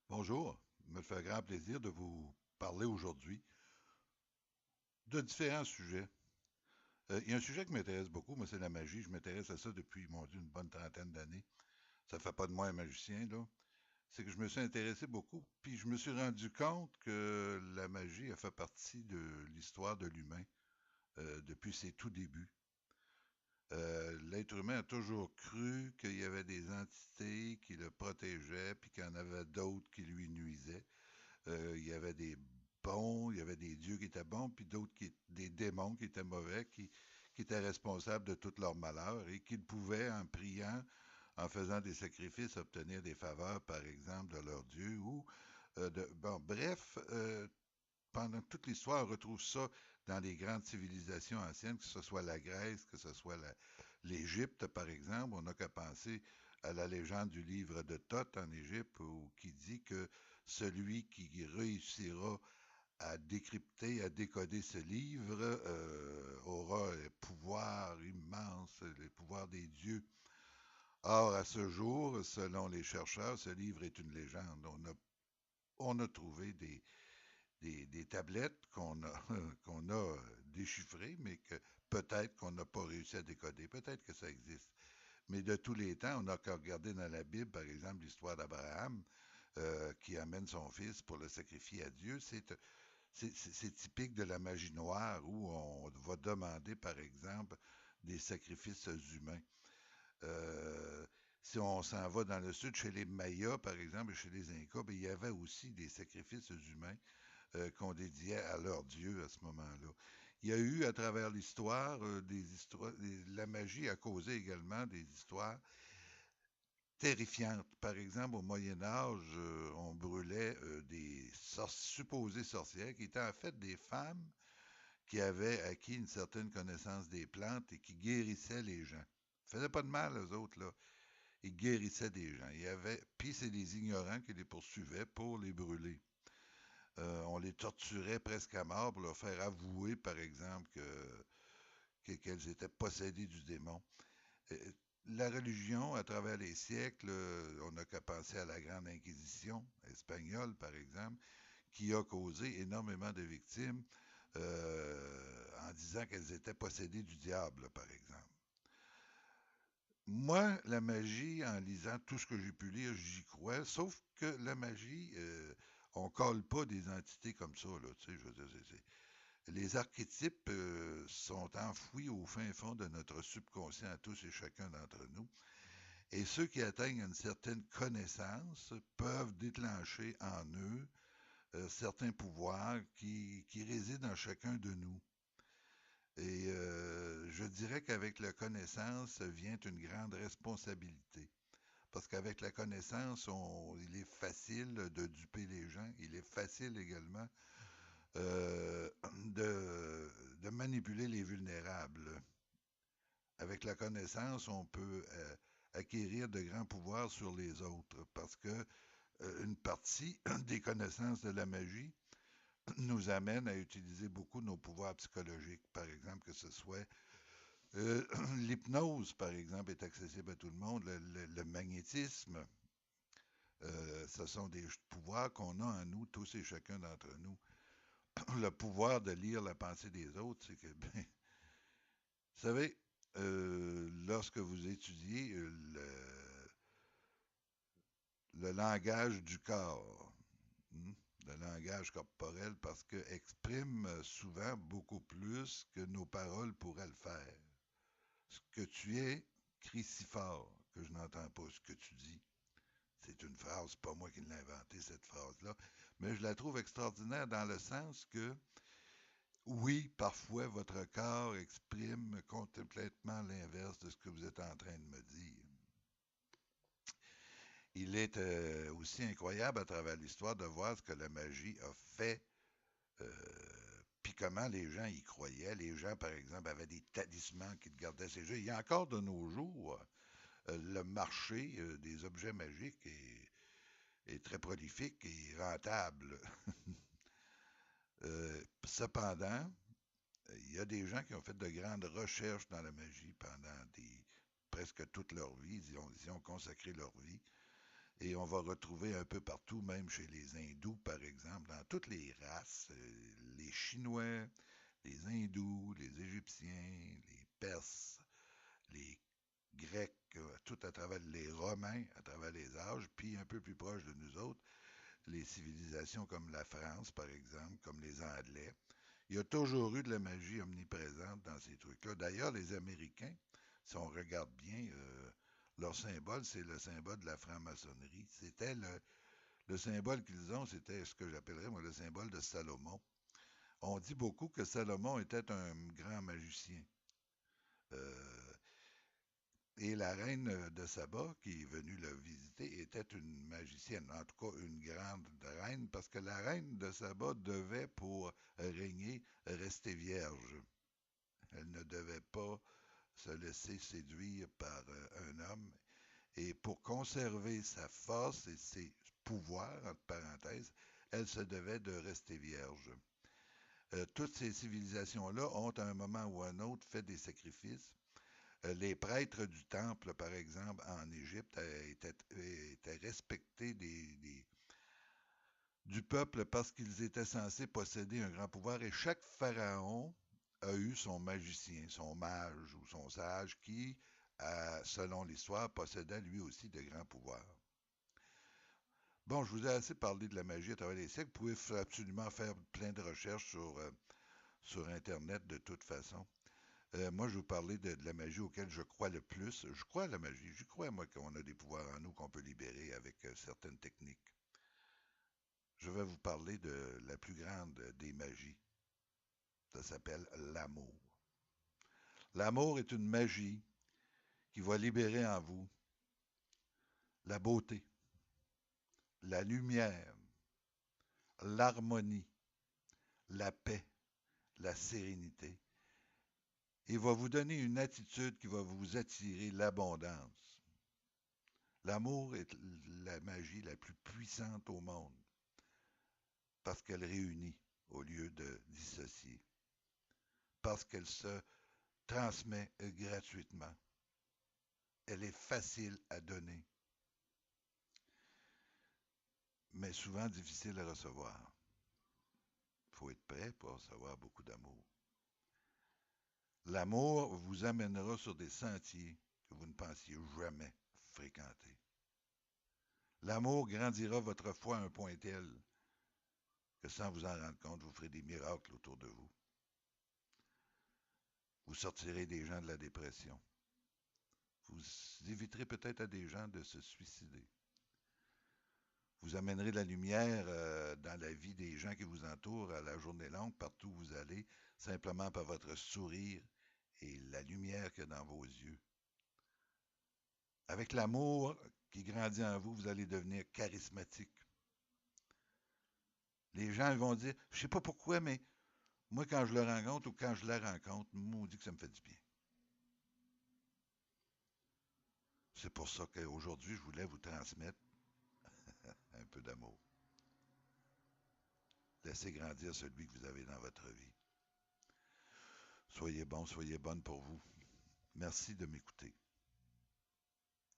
Bonjour, me fait grand plaisir de vous parler aujourd'hui de différents sujets. Il y a un sujet qui m'intéresse beaucoup, moi c'est la magie. Je m'intéresse à ça depuis, mon Dieu, une bonne trentaine d'années. Ça fait pas de moi un magicien, là. C'est que je me suis intéressé beaucoup, puis je me suis rendu compte que la magie a fait partie de l'histoire de l'humain depuis ses tout débuts. L'être humain a toujours cru qu'il y avait des entités qui le protégeaient, puis qu'il y en avait d'autres qui lui nuisaient. Il y avait des bons, il y avait des dieux qui étaient bons, puis d'autres des démons qui étaient mauvais, qui étaient responsables de tout leur malheur et qu'ils pouvaient, en priant, en faisant des sacrifices, obtenir des faveurs, par exemple, de leur dieu ou bon, bref, pendant toute l'histoire, on retrouve ça dans les grandes civilisations anciennes, que ce soit la Grèce, que ce soit l'Égypte, par exemple. On n'a qu'à penser à la légende du livre de Thoth en Égypte, qui dit que celui qui réussira à décrypter, à décoder ce livre, aura les pouvoirs immenses, les pouvoirs des dieux. Or, à ce jour, selon les chercheurs, ce livre est une légende. On a trouvé des tablettes qu'on a déchiffrées, mais que peut-être qu'on n'a pas réussi à décoder. Peut-être que ça existe. Mais de tous les temps, on n'a qu'à regarder dans la Bible, par exemple, l'histoire d'Abraham, qui amène son fils pour le sacrifier à Dieu. C'est typique de la magie noire où on va demander, par exemple, des sacrifices humains. Euh, si on s'en va dans le sud, chez les Mayas, par exemple, et chez les Incas, ben, il y avait aussi des sacrifices humains qu'on dédiait à leur Dieu à ce moment-là. Il y a eu à travers l'histoire des histoires. La magie a causé également des histoires terrifiantes. Par exemple, au Moyen Âge, on brûlait des supposées sorcières qui étaient en fait des femmes qui avaient acquis une certaine connaissance des plantes et qui guérissaient les gens. Ils ne faisaient pas de mal aux autres, là. Ils guérissaient des gens. Puis c'est les ignorants qui les poursuivaient pour les brûler. On les torturait presque à mort pour leur faire avouer, par exemple, qu'elles étaient possédées du démon. Euh, la religion, à travers les siècles, on n'a qu'à penser à la Grande Inquisition espagnole, par exemple, qui a causé énormément de victimes en disant qu'elles étaient possédées du diable, par exemple. Moi, la magie, en lisant tout ce que j'ai pu lire, j'y crois, sauf que la magie, on colle pas des entités comme ça, là, tu sais, je veux dire, les archétypes sont enfouis au fin fond de notre subconscient à tous et chacun d'entre nous. Et ceux qui atteignent une certaine connaissance peuvent déclencher en eux certains pouvoirs qui résident en chacun de nous. Et je dirais qu'avec la connaissance vient une grande responsabilité. Parce qu'avec la connaissance, il est facile de duper les gens. Il est facile également euh, de manipuler les vulnérables. Avec la connaissance, on peut acquérir de grands pouvoirs sur les autres parce que une partie des connaissances de la magie nous amène à utiliser beaucoup nos pouvoirs psychologiques. Par exemple, que ce soit l'hypnose, par exemple, est accessible à tout le monde. Le magnétisme, ce sont des pouvoirs qu'on a en nous, tous et chacun d'entre nous. Le pouvoir de lire la pensée des autres, c'est que, ben, vous savez, lorsque vous étudiez le langage du corps, hmm, le langage corporel, parce que exprime souvent beaucoup plus que nos paroles pourraient le faire. Ce que tu es crie si fort que je n'entends pas ce que tu dis. C'est une phrase, pas moi qui l'ai inventée, cette phrase-là, mais je la trouve extraordinaire dans le sens que, oui, parfois votre corps exprime complètement l'inverse de ce que vous êtes en train de me dire. Il est aussi incroyable à travers l'histoire de voir ce que la magie a fait, puis comment les gens y croyaient. Les gens, par exemple, avaient des talismans qui gardaient ces jeux. Il y a encore de nos jours le marché des objets magiques est très prolifique et rentable. Cependant, il y a des gens qui ont fait de grandes recherches dans la magie pendant presque toute leur vie. Ils ont consacré leur vie. Et on va retrouver un peu partout, même chez les hindous, par exemple, dans toutes les races, les Chinois, les hindous, les Égyptiens, les Perses, les Grecs, tout à travers les Romains, à travers les âges, puis un peu plus proche de nous autres, les civilisations comme la France, par exemple, comme les Anglais. Il y a toujours eu de la magie omniprésente dans ces trucs-là. D'ailleurs, les Américains, si on regarde bien, leur symbole, c'est le symbole de la franc-maçonnerie. C'était le symbole qu'ils ont, c'était ce que j'appellerais, moi, le symbole de Salomon. On dit beaucoup que Salomon était un grand magicien. Euh, et la reine de Saba, qui est venue le visiter, était une magicienne, en tout cas une grande reine, parce que la reine de Saba devait, pour régner, rester vierge. Elle ne devait pas se laisser séduire par un homme. Et pour conserver sa force et ses pouvoirs, entre parenthèses, elle se devait de rester vierge. Toutes ces civilisations-là ont, à un moment ou à un autre, fait des sacrifices. Les prêtres du temple, par exemple, en Égypte, étaient respectés du peuple parce qu'ils étaient censés posséder un grand pouvoir. Et chaque pharaon a eu son magicien, son mage ou son sage qui, selon l'histoire, possédait lui aussi de grands pouvoirs. Bon, je vous ai assez parlé de la magie à travers les siècles. Vous pouvez absolument faire plein de recherches sur Internet de toute façon. Moi, je vais vous parler de la magie auquel je crois le plus. Je crois à la magie. Je crois, moi, qu'on a des pouvoirs en nous qu'on peut libérer avec certaines techniques. Je vais vous parler de la plus grande des magies. Ça s'appelle l'amour. L'amour est une magie qui va libérer en vous la beauté, la lumière, l'harmonie, la paix, la sérénité, et va vous donner une attitude qui va vous attirer l'abondance. L'amour est la magie la plus puissante au monde parce qu'elle réunit au lieu de dissocier, parce qu'elle se transmet gratuitement. Elle est facile à donner, mais souvent difficile à recevoir. Il faut être prêt pour recevoir beaucoup d'amour. L'amour vous amènera sur des sentiers que vous ne pensiez jamais fréquenter. L'amour grandira votre foi à un point tel que sans vous en rendre compte, vous ferez des miracles autour de vous. Vous sortirez des gens de la dépression. Vous éviterez peut-être à des gens de se suicider. Vous amènerez de la lumière dans la vie des gens qui vous entourent à la journée longue, partout où vous allez, simplement par votre sourire et la lumière qu'il y a dans vos yeux. Avec l'amour qui grandit en vous, vous allez devenir charismatique. Les gens vont dire, je ne sais pas pourquoi, mais moi, quand je le rencontre ou quand je la rencontre, moi, on dit que ça me fait du bien. C'est pour ça qu'aujourd'hui, je voulais vous transmettre un peu d'amour. Laissez grandir celui que vous avez dans votre vie. Soyez bon, soyez bonne pour vous. Merci de m'écouter.